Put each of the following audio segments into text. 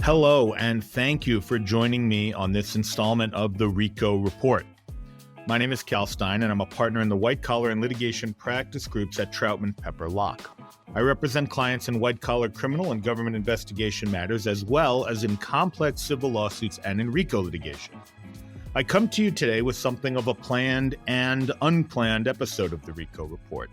Hello, and thank you for joining me on this installment of the RICO Report. My name is Cal Stein, and I'm a partner in the white-collar and litigation practice groups at Troutman Pepper Locke. I represent clients in white-collar criminal and government investigation matters, as well as in complex civil lawsuits and in RICO litigation. I come to you today with something of a planned and unplanned episode of the RICO Report.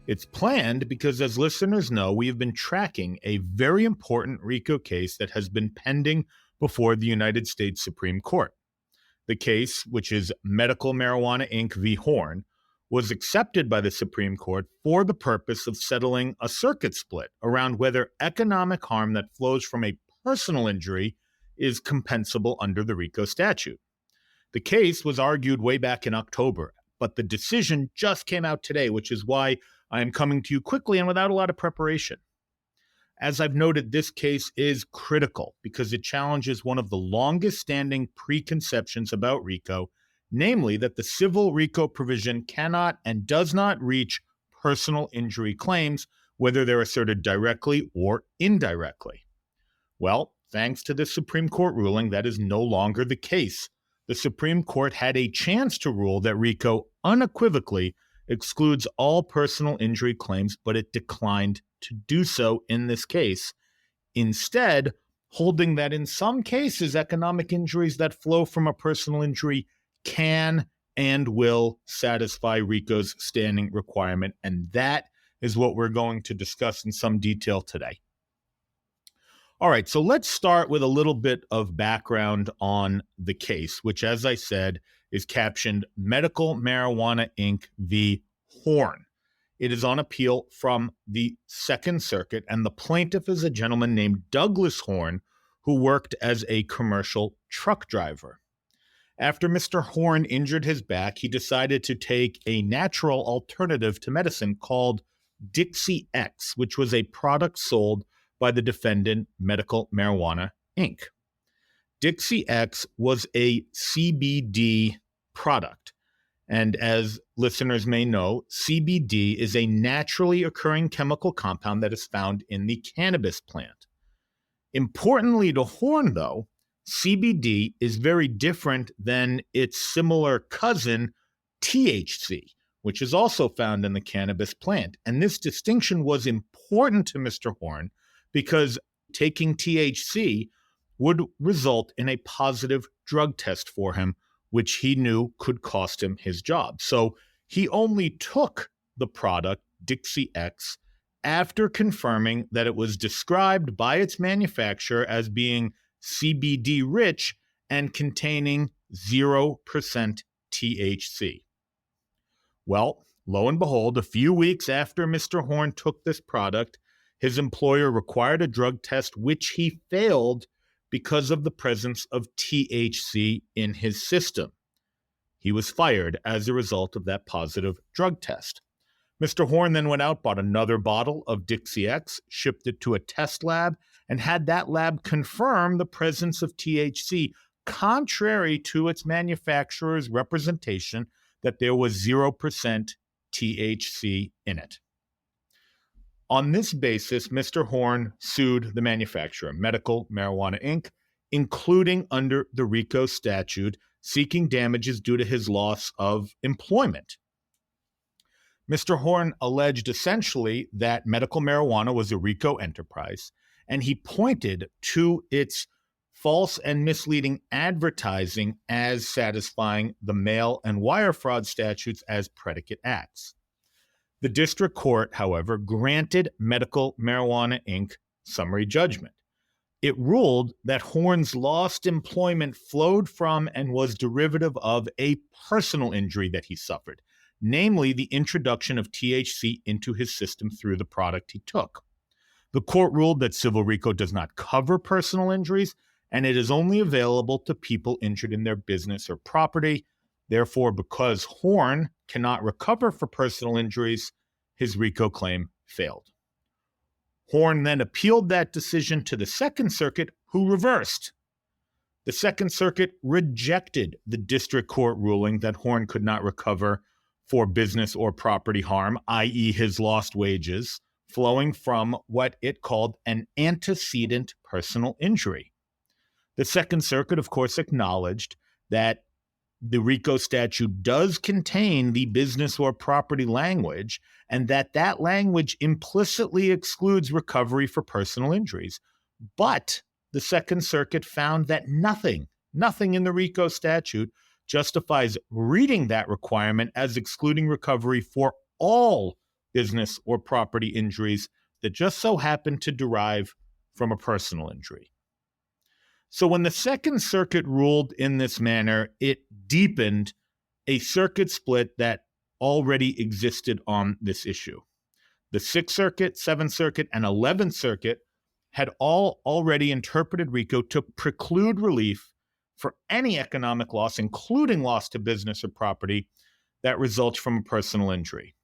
It's planned because, as listeners know, we have been tracking a very important RICO case that has been pending before the United States Supreme Court. The case, which is Medical Marijuana Inc. v. Horn, was accepted by the Supreme Court for the purpose of settling a circuit split around whether economic harm that flows from a personal injury is compensable under the RICO statute. The case was argued way back in October, but the decision just came out today, which is why I am coming to you quickly and without a lot of preparation. As I've noted, this case is critical because it challenges one of the longest-standing preconceptions about RICO, namely that the civil RICO provision cannot and does not reach personal injury claims, whether they're asserted directly or indirectly. Well, thanks to the Supreme Court ruling, that is no longer the case. The Supreme Court had a chance to rule that RICO unequivocally excludes all personal injury claims, but it declined to do so in this case, instead holding that in some cases, economic injuries that flow from a personal injury can and will satisfy RICO's standing requirement, and that is what we're going to discuss in some detail today. All right, so let's start with a little bit of background on the case, which, as I said, is captioned Medical Marijuana Inc. v. Horn. It is on appeal from the Second Circuit, and the plaintiff is a gentleman named Douglas Horn, who worked as a commercial truck driver. After Mr. Horn injured his back, he decided to take a natural alternative to medicine called Dixie X, which was a product sold by the defendant, Medical Marijuana Inc. Dixie X was a CBD product. And as listeners may know, CBD is a naturally occurring chemical compound that is found in the cannabis plant. Importantly to Horn, though, CBD is very different than its similar cousin, THC, which is also found in the cannabis plant. And this distinction was important to Mr. Horn because taking THC would result in a positive drug test for him, which he knew could cost him his job. So he only took the product, Dixie X, after confirming that it was described by its manufacturer as being CBD rich and containing 0% THC. Well, lo and behold, a few weeks after Mr. Horn took this product, his employer required a drug test, which he failed because of the presence of THC in his system. He was fired as a result of that positive drug test. Mr. Horn then went out, bought another bottle of Dixie X, shipped it to a test lab, and had that lab confirm the presence of THC, contrary to its manufacturer's representation that there was 0% THC in it. On this basis, Mr. Horn sued the manufacturer, Medical Marijuana Inc., including under the RICO statute, seeking damages due to his loss of employment. Mr. Horn alleged essentially that medical marijuana was a RICO enterprise, and he pointed to its false and misleading advertising as satisfying the mail and wire fraud statutes as predicate acts. The district court, however, granted Medical Marijuana Inc. summary judgment. It ruled that Horn's lost employment flowed from and was derivative of a personal injury that he suffered, namely the introduction of THC into his system through the product he took. The court ruled that civil RICO does not cover personal injuries, and it is only available to people injured in their business or property. Therefore, because Horn cannot recover for personal injuries, his RICO claim failed. Horn then appealed that decision to the Second Circuit, who reversed. The Second Circuit rejected the district court ruling that Horn could not recover for business or property harm, i.e. his lost wages, flowing from what it called an antecedent personal injury. The Second Circuit, of course, acknowledged that the RICO statute does contain the business or property language, and that language implicitly excludes recovery for personal injuries. But the Second Circuit found that nothing in the RICO statute justifies reading that requirement as excluding recovery for all business or property injuries that just so happen to derive from a personal injury. So when the Second Circuit ruled in this manner, it deepened a circuit split that already existed on this issue. The Sixth Circuit, Seventh Circuit, and 11th Circuit had all already interpreted RICO to preclude relief for any economic loss, including loss to business or property, that results from a personal injury.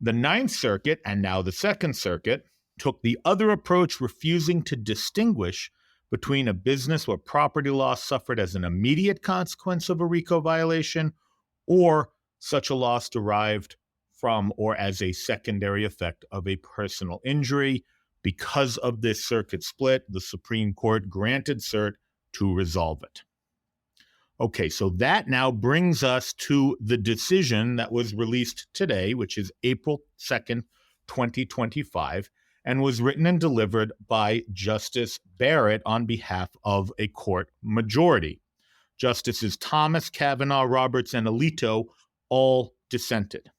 The Ninth Circuit, and now the Second Circuit, took the other approach, refusing to distinguish between a business or property loss suffered as an immediate consequence of a RICO violation or such a loss derived from or as a secondary effect of a personal injury. Because of this circuit split, the Supreme Court granted cert to resolve it. Okay, so that now brings us to the decision that was released today, which is April 2nd, 2025, and was written and delivered by Justice Barrett on behalf of a court majority. Justices Thomas, Kavanaugh, Roberts, and Alito all dissented.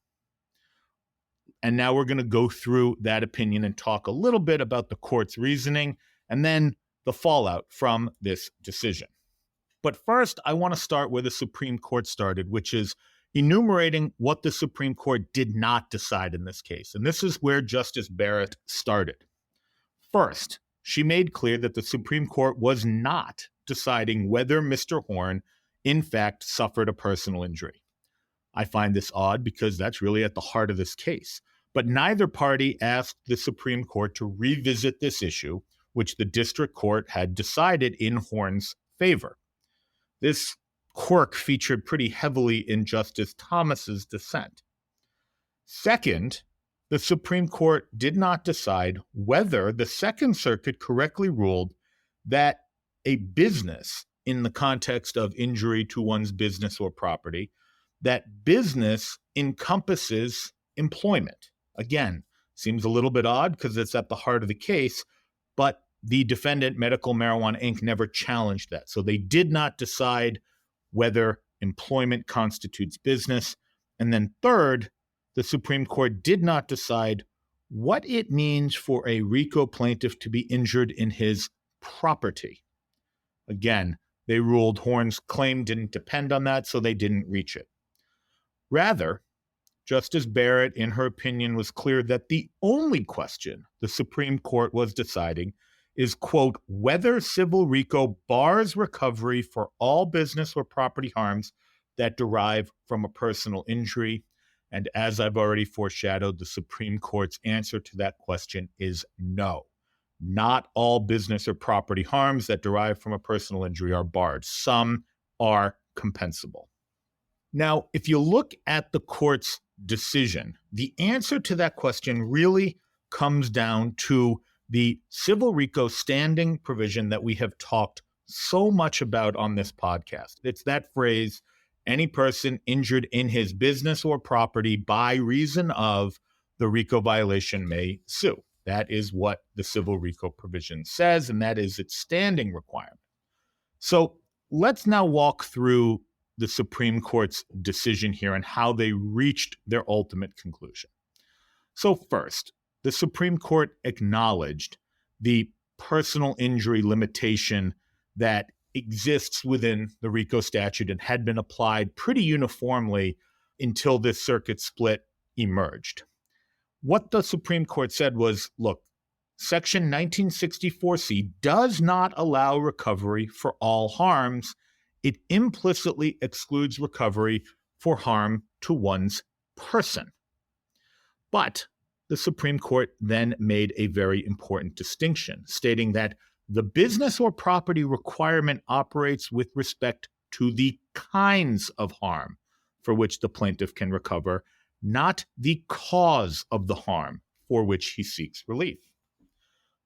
And now we're going to go through that opinion and talk a little bit about the court's reasoning and then the fallout from this decision. But first, I want to start where the Supreme Court started, which is enumerating what the Supreme Court did not decide in this case. And this is where Justice Barrett started. First, she made clear that the Supreme Court was not deciding whether Mr. Horn, in fact, suffered a personal injury. I find this odd because that's really at the heart of this case. But neither party asked the Supreme Court to revisit this issue, which the district court had decided in Horn's favor. This quirk featured pretty heavily in Justice Thomas's dissent. Second, the Supreme Court did not decide whether the Second Circuit correctly ruled that a business, in the context of injury to one's business or property, that business encompasses employment. Again, seems a little bit odd because it's at the heart of the case, but the defendant, Medical Marijuana Inc., never challenged that. So they did not decide whether employment constitutes business. And then third, the Supreme Court did not decide what it means for a RICO plaintiff to be injured in his property. Again, they ruled Horn's claim didn't depend on that, so they didn't reach it. Rather, Justice Barrett, in her opinion, was clear that the only question the Supreme Court was deciding is, quote, whether civil RICO bars recovery for all business or property harms that derive from a personal injury. And as I've already foreshadowed, the Supreme Court's answer to that question is no. Not all business or property harms that derive from a personal injury are barred. Some are compensable. Now, if you look at the court's decision, the answer to that question really comes down to the civil RICO standing provision that we have talked so much about on this podcast. It's that phrase, any person injured in his business or property by reason of the RICO violation may sue. That is what the civil RICO provision says, and that is its standing requirement. So let's now walk through the Supreme Court's decision here and how they reached their ultimate conclusion. So first, the Supreme Court acknowledged the personal injury limitation that exists within the RICO statute and had been applied pretty uniformly until this circuit split emerged. What the Supreme Court said was, look, Section 1964C does not allow recovery for all harms. It implicitly excludes recovery for harm to one's person. But the Supreme Court then made a very important distinction, stating that the business or property requirement operates with respect to the kinds of harm for which the plaintiff can recover, not the cause of the harm for which he seeks relief.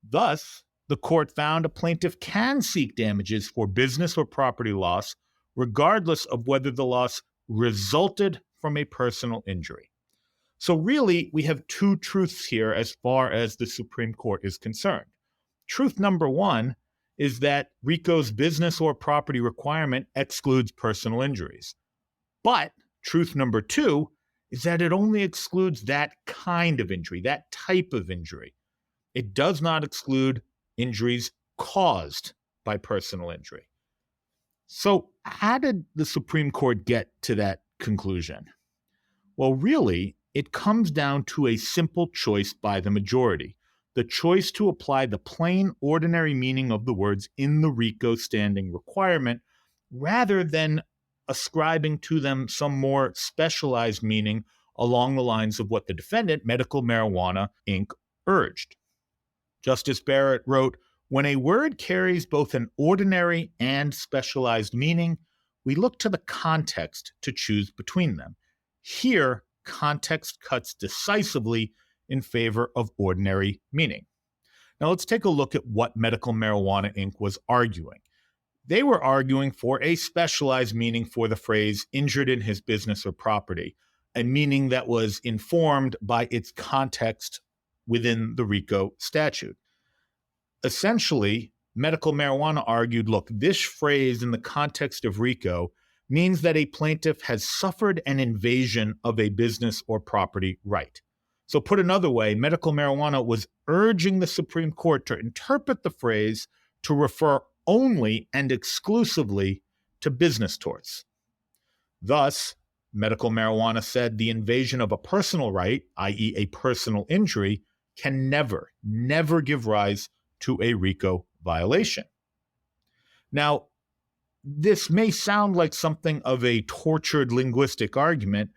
Thus, the court found a plaintiff can seek damages for business or property loss, regardless of whether the loss resulted from a personal injury. So really, we have two truths here as far as the Supreme Court is concerned. Truth number one is that RICO's business or property requirement excludes personal injuries. But truth number two is that it only excludes that kind of injury, that type of injury. It does not exclude injuries caused by personal injury. So how did the Supreme Court get to that conclusion? Well, really, it comes down to a simple choice by the majority, the choice to apply the plain, ordinary meaning of the words in the RICO standing requirement, rather than ascribing to them some more specialized meaning along the lines of what the defendant, Medical Marijuana, Inc., urged. Justice Barrett wrote, "When a word carries both an ordinary and specialized meaning, we look to the context to choose between them. Here, context cuts decisively in favor of ordinary meaning." Now let's take a look at what Medical Marijuana Inc. was arguing. They were arguing for a specialized meaning for the phrase injured in his business or property, a meaning that was informed by its context within the RICO statute. Essentially, Medical Marijuana argued, look, this phrase in the context of RICO means that a plaintiff has suffered an invasion of a business or property right. So put another way, Medical Marijuana was urging the Supreme Court to interpret the phrase to refer only and exclusively to business torts. Thus, Medical Marijuana said the invasion of a personal right, i.e. a personal injury, can never give rise to a RICO violation. Now, this may sound like something of a tortured linguistic argument,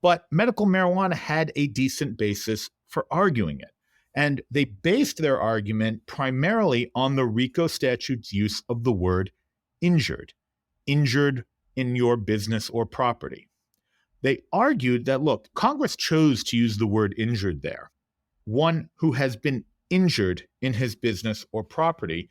but Medical Marijuana had a decent basis for arguing it. And they based their argument primarily on the RICO statute's use of the word injured in your business or property. They argued that, look, Congress chose to use the word injured there, one who has been injured in his business or property.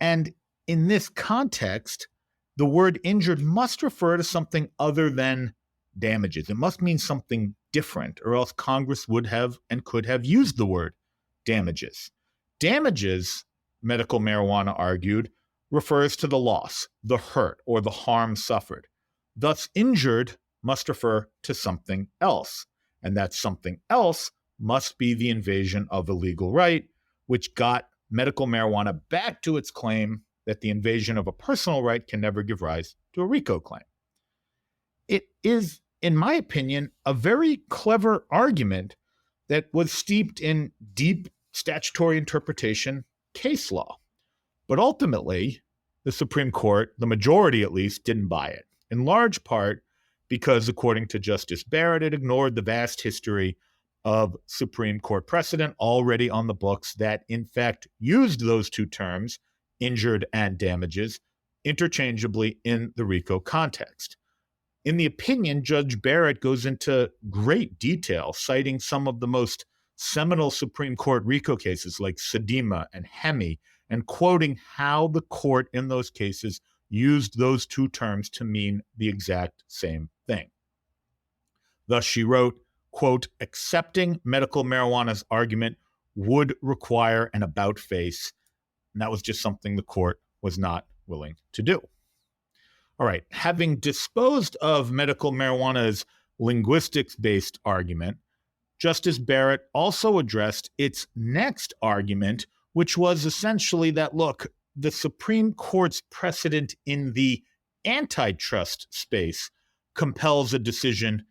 And in this context, the word injured must refer to something other than damages. It must mean something different, or else Congress would have and could have used the word damages. Damages, Medical Marijuana argued, refers to the loss, the hurt, or the harm suffered. Thus, injured must refer to something else, and that something else must be the invasion of a legal right, which got Medical Marijuana back to its claim that the invasion of a personal right can never give rise to a RICO claim. It is, in my opinion, a very clever argument that was steeped in deep statutory interpretation case law. But ultimately, the Supreme Court, the majority at least, didn't buy it, in large part because, according to Justice Barrett, it ignored the vast history of Supreme Court precedent already on the books that, in fact, used those two terms, injured and damages, interchangeably in the RICO context. In the opinion, Judge Barrett goes into great detail, citing some of the most seminal Supreme Court RICO cases like Sedema and Hemi, and quoting how the court in those cases used those two terms to mean the exact same thing. Thus, she wrote, quote, "Accepting Medical Marijuana's argument would require an about face," and that was just something the court was not willing to do. All right, having disposed of Medical Marijuana's linguistics-based argument, Justice Barrett also addressed its next argument, which was essentially that, look, the Supreme Court's precedent in the antitrust space compels a decision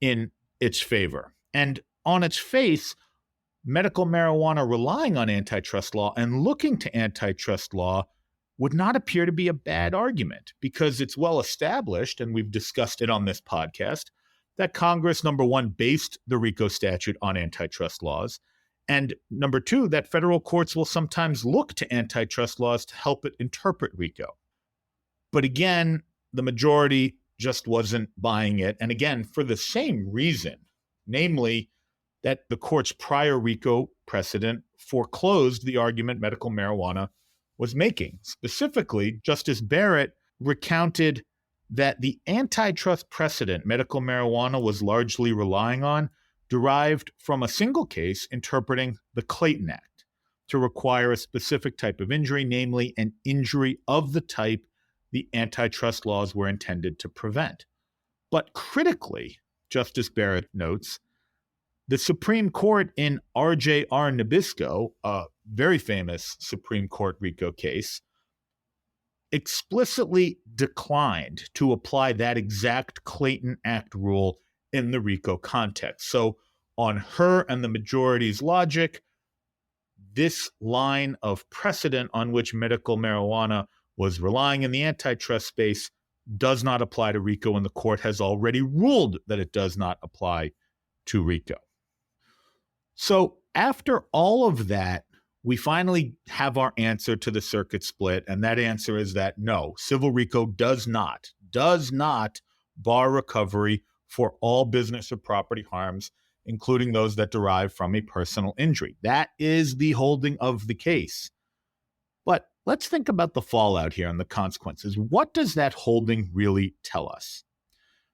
in its favor. And on its face, Medical Marijuana relying on antitrust law and looking to antitrust law would not appear to be a bad argument, because it's well established, and we've discussed it on this podcast, that Congress, number one, based the RICO statute on antitrust laws, and number two, that federal courts will sometimes look to antitrust laws to help it interpret RICO. But again, the majority just wasn't buying it, and again, for the same reason, namely that the court's prior RICO precedent foreclosed the argument medical marijuana was making. Specifically, Justice Barrett recounted that the antitrust precedent medical marijuana was largely relying on derived from a single case interpreting the Clayton Act to require a specific type of injury, namely an injury of the type the antitrust laws were intended to prevent. But critically, Justice Barrett notes, the Supreme Court in RJR Nabisco, a very famous Supreme Court RICO case, explicitly declined to apply that exact Clayton Act rule in the RICO context. So on her and the majority's logic, this line of precedent on which medical marijuana was relying in the antitrust space does not apply to RICO, and the court has already ruled that it does not apply to RICO. So after all of that, we finally have our answer to the circuit split, and that answer is that no, civil RICO does not bar recovery for all business or property harms, including those that derive from a personal injury. That is the holding of the case. But let's think about the fallout here and the consequences. What does that holding really tell us?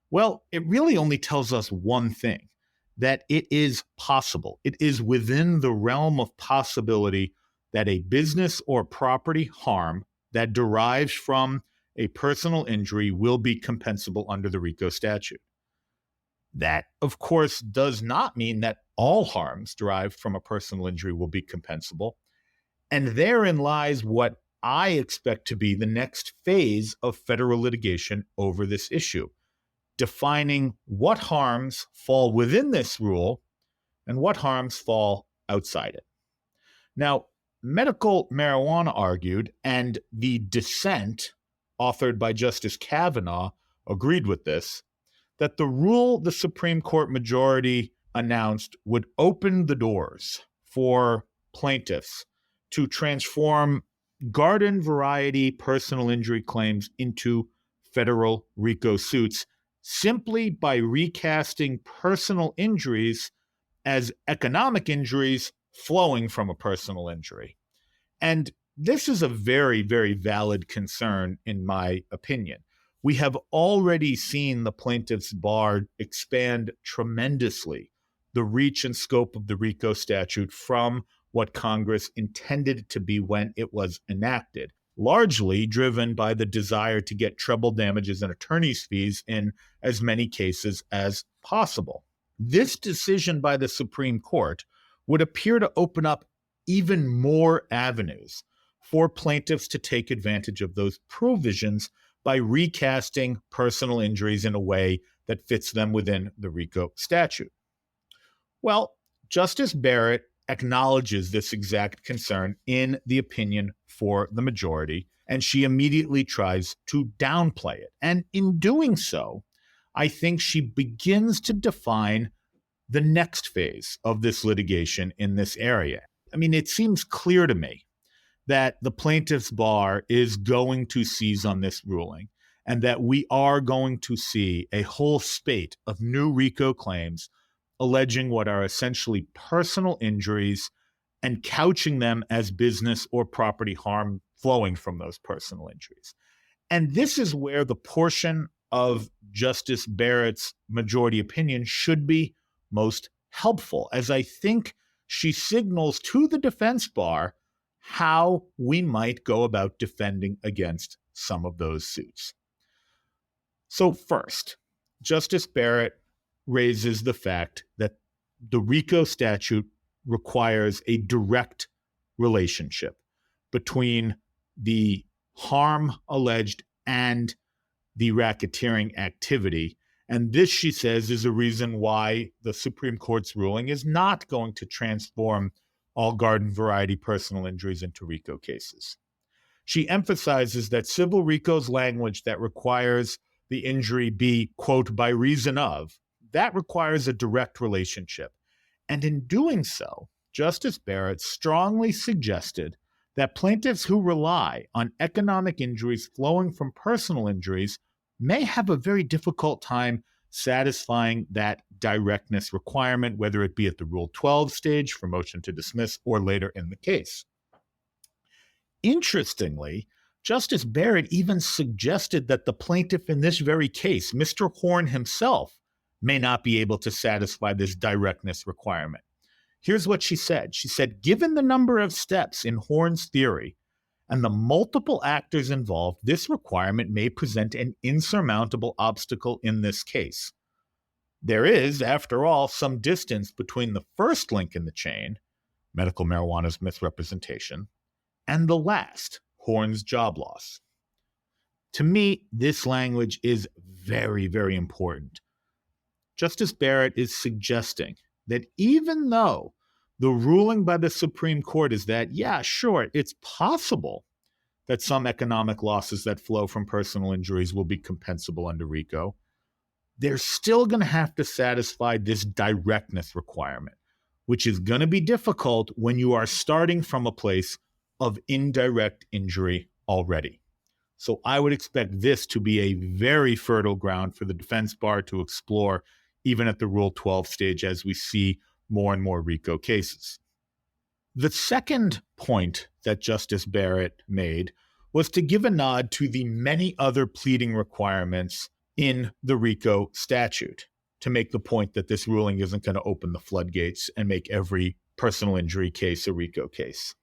Well, it really only tells us one thing, that it is possible. It is within the realm of possibility that a business or property harm that derives from a personal injury will be compensable under the RICO statute. That, of course, does not mean that all harms derived from a personal injury will be compensable. And therein lies what I expect to be the next phase of federal litigation over this issue, defining what harms fall within this rule and what harms fall outside it. Now, medical marijuana argued, and the dissent authored by Justice Kavanaugh agreed with this, that the rule the Supreme Court majority announced would open the doors for plaintiffs to transform garden variety personal injury claims into federal RICO suits simply by recasting personal injuries as economic injuries flowing from a personal injury. And this is a very, very valid concern, in my opinion. We have already seen the plaintiffs' bar expand tremendously the reach and scope of the RICO statute from what Congress intended it to be when it was enacted, largely driven by the desire to get treble damages and attorney's fees in as many cases as possible. This decision by the Supreme Court would appear to open up even more avenues for plaintiffs to take advantage of those provisions by recasting personal injuries in a way that fits them within the RICO statute. Well, Justice Barrett acknowledges this exact concern in the opinion for the majority, and she immediately tries to downplay it. And in doing so, I think she begins to define the next phase of this litigation in this area. I mean, it seems clear to me that the plaintiff's bar is going to seize on this ruling, and that we are going to see a whole spate of new RICO claims alleging what are essentially personal injuries and couching them as business or property harm flowing from those personal injuries. And this is where the portion of Justice Barrett's majority opinion should be most helpful, as I think she signals to the defense bar how we might go about defending against some of those suits. So first, Justice Barrett raises the fact that the RICO statute requires a direct relationship between the harm alleged and the racketeering activity. And this, she says, is a reason why the Supreme Court's ruling is not going to transform all garden variety personal injuries into RICO cases. She emphasizes that civil RICO's language that requires the injury be, quote, by reason of, that requires a direct relationship. And in doing so, Justice Barrett strongly suggested that plaintiffs who rely on economic injuries flowing from personal injuries may have a very difficult time satisfying that directness requirement, whether it be at the Rule 12 stage for motion to dismiss or later in the case. Interestingly, Justice Barrett even suggested that the plaintiff in this very case, Mr. Horn himself, may not be able to satisfy this directness requirement. Here's what she said. She said, given the number of steps in Horn's theory and the multiple actors involved, this requirement may present an insurmountable obstacle in this case. There is, after all, some distance between the first link in the chain, medical marijuana's misrepresentation, and the last, Horn's job loss. To me, this language is very, very important. Justice Barrett is suggesting that even though the ruling by the Supreme Court is that, yeah, sure, it's possible that some economic losses that flow from personal injuries will be compensable under RICO, they're still going to have to satisfy this directness requirement, which is going to be difficult when you are starting from a place of indirect injury already. So I would expect this to be a very fertile ground for the defense bar to explore, even at the Rule 12 stage, as we see more and more RICO cases. The second point that Justice Barrett made was to give a nod to the many other pleading requirements in the RICO statute, to make the point that this ruling isn't going to open the floodgates and make every personal injury case a RICO case.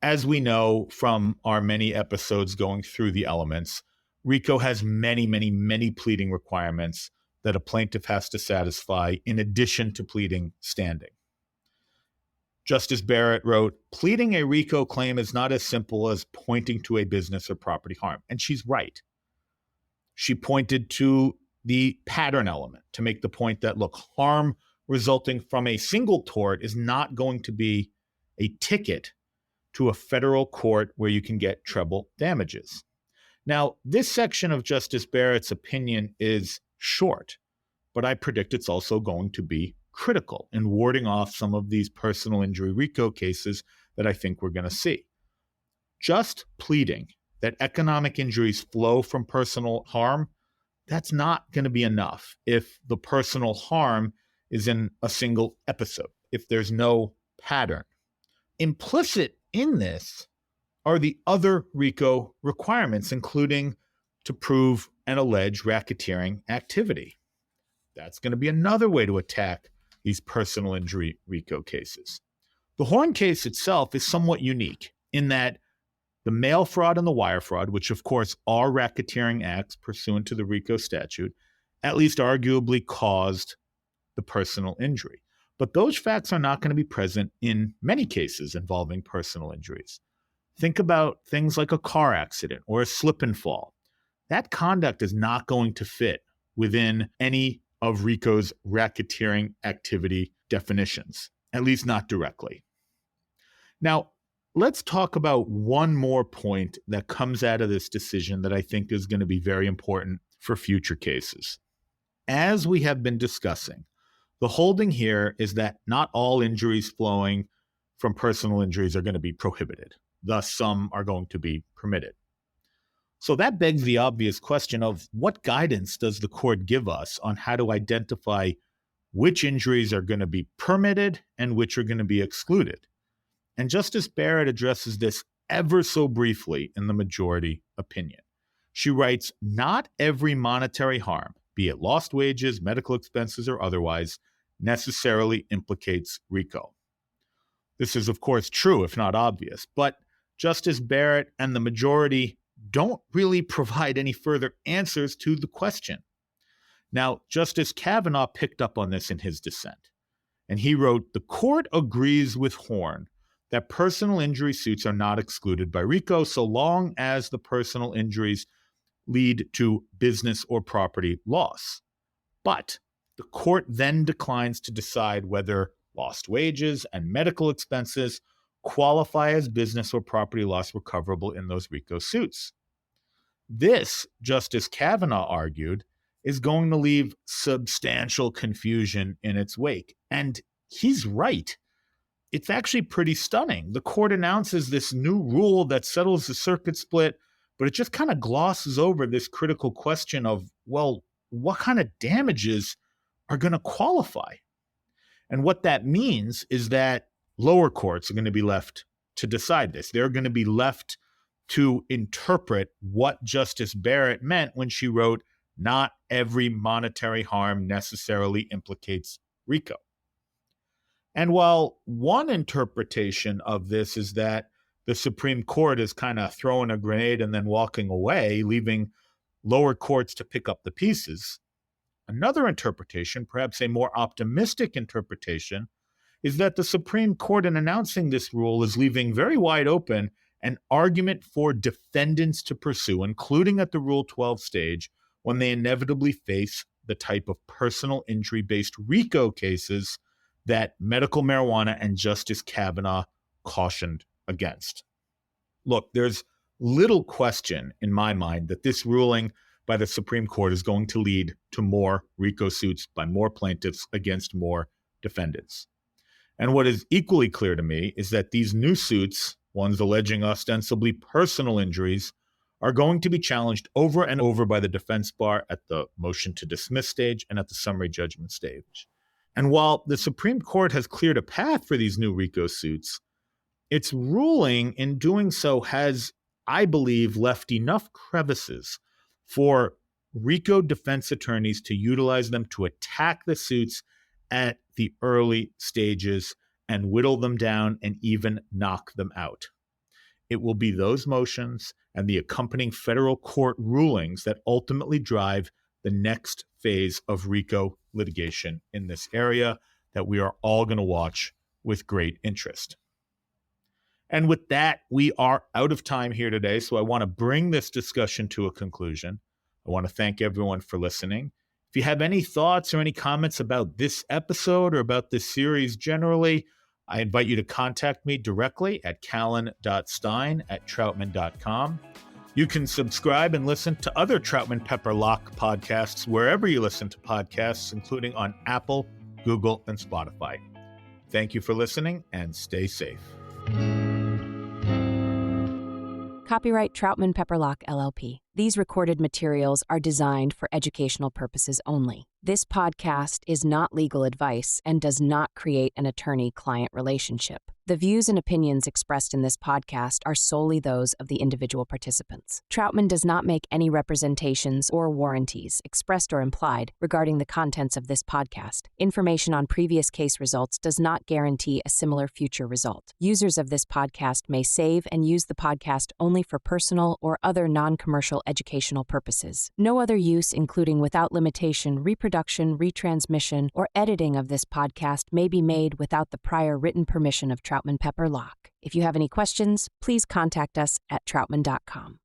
As we know from our many episodes going through the elements, RICO has many, many, many pleading requirements that a plaintiff has to satisfy in addition to pleading standing. Justice Barrett wrote, pleading a RICO claim is not as simple as pointing to a business or property harm. And she's right. She pointed to the pattern element to make the point that, look, harm resulting from a single tort is not going to be a ticket to a federal court where you can get treble damages. Now, this section of Justice Barrett's opinion is short, but I predict it's also going to be critical in warding off some of these personal injury RICO cases that I think we're going to see. Just pleading that economic injuries flow from personal harm, that's not going to be enough if the personal harm is in a single episode, if there's no pattern. Implicit in this are the other RICO requirements, including to prove and allege racketeering activity. That's going to be another way to attack these personal injury RICO cases. The Horn case itself is somewhat unique in that the mail fraud and the wire fraud, which of course are racketeering acts pursuant to the RICO statute, at least arguably caused the personal injury. But those facts are not going to be present in many cases involving personal injuries. Think about things like a car accident or a slip and fall. That conduct is not going to fit within any of RICO's racketeering activity definitions, at least not directly. Now, let's talk about one more point that comes out of this decision that I think is going to be very important for future cases. As we have been discussing, the holding here is that not all injuries flowing from personal injuries are going to be prohibited. Thus, some are going to be permitted. So that begs the obvious question of what guidance does the court give us on how to identify which injuries are going to be permitted and which are going to be excluded? And Justice Barrett addresses this ever so briefly in the majority opinion. She writes, not every monetary harm, be it lost wages, medical expenses, or otherwise, necessarily implicates RICO. This is, of course, true, if not obvious, but Justice Barrett and the majority don't really provide any further answers to the question. Now, Justice Kavanaugh picked up on this in his dissent, and he wrote, the court agrees with Horn that personal injury suits are not excluded by RICO so long as the personal injuries lead to business or property loss. But the court then declines to decide whether lost wages and medical expenses qualify as business or property loss recoverable in those RICO suits. This, Justice Kavanaugh argued, is going to leave substantial confusion in its wake. And he's right. It's actually pretty stunning. The court announces this new rule that settles the circuit split, but it just kind of glosses over this critical question of, well, what kind of damages are going to qualify. And what that means is that lower courts are going to be left to decide this. They're going to be left to interpret what Justice Barrett meant when she wrote, "Not every monetary harm necessarily implicates RICO." And while one interpretation of this is that the Supreme Court is kind of throwing a grenade and then walking away, leaving lower courts to pick up the pieces, another interpretation, perhaps a more optimistic interpretation, is that the Supreme Court, in announcing this rule, is leaving very wide open an argument for defendants to pursue, including at the Rule 12 stage, when they inevitably face the type of personal injury-based RICO cases that medical marijuana and Justice Kavanaugh cautioned against. Look, there's little question in my mind that this ruling by the Supreme Court is going to lead to more RICO suits by more plaintiffs against more defendants. And what is equally clear to me is that these new suits, ones alleging ostensibly personal injuries, are going to be challenged over and over by the defense bar at the motion to dismiss stage and at the summary judgment stage. And while the Supreme Court has cleared a path for these new RICO suits, its ruling in doing so has, I believe, left enough crevices for RICO defense attorneys to utilize them to attack the suits at the early stages and whittle them down and even knock them out. It will be those motions and the accompanying federal court rulings that ultimately drive the next phase of RICO litigation in this area that we are all going to watch with great interest. And with that, we are out of time here today, so I want to bring this discussion to a conclusion. I want to thank everyone for listening. If you have any thoughts or any comments about this episode or about this series generally, I invite you to contact me directly at callan.stein@troutman.com. You can subscribe and listen to other Troutman Pepper Locke podcasts wherever you listen to podcasts, including on Apple, Google, and Spotify. Thank you for listening and stay safe. Copyright Troutman Pepper Locke, LLP. These recorded materials are designed for educational purposes only. This podcast is not legal advice and does not create an attorney-client relationship. The views and opinions expressed in this podcast are solely those of the individual participants. Troutman does not make any representations or warranties, expressed or implied, regarding the contents of this podcast. Information on previous case results does not guarantee a similar future result. Users of this podcast may save and use the podcast only for personal or other non-commercial educational purposes. No other use, including without limitation, reproduction, retransmission, or editing of this podcast may be made without the prior written permission of Troutman Pepper Locke. If you have any questions, please contact us at troutman.com.